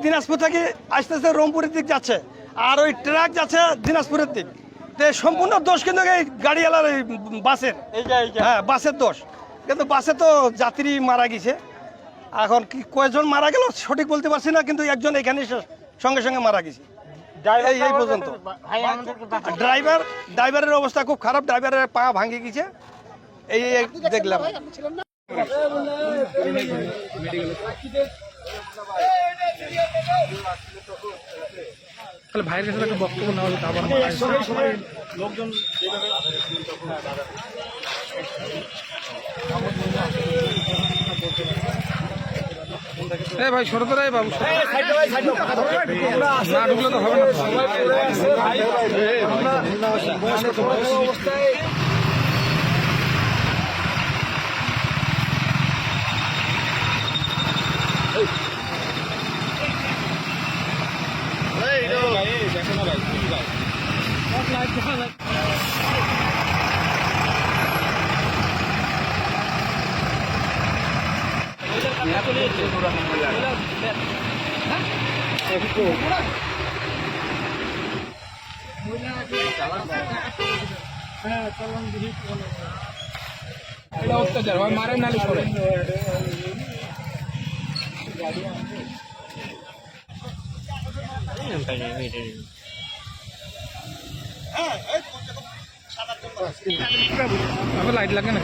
দিনাজপুর থেকে আসতেছে রংপুরের দিক যাচ্ছে, আর ওই ট্রাক যাচ্ছে দিনাজপুরের দিক। তো সম্পূর্ণ দোষ কিন্তু এই গাড়িওয়ালার এই বাসের, হ্যাঁ বাসের দোষ। কিন্তু বাসে তো যাত্রী মারা গেছে, এখন কি কয়জন মারা গেল সঠিক বলতে পারছি না, কিন্তু একজন এখানে সঙ্গে সঙ্গে মারা গেছে এই পর্যন্ত। ড্রাইভারের অবস্থা খুব খারাপ, ড্রাইভারের পা ভাঙে গেছে এই দেখলাম। তাহলে ভাইয়ের কাছে একটা বক্তব্য নেওয়া হতো আবার লোকজন ভাই সরত রায় বাবু না ঢুকলে তো হবে না। অত্যাচার হয়, মারেন নালিশ করে। লাইট লাগে না।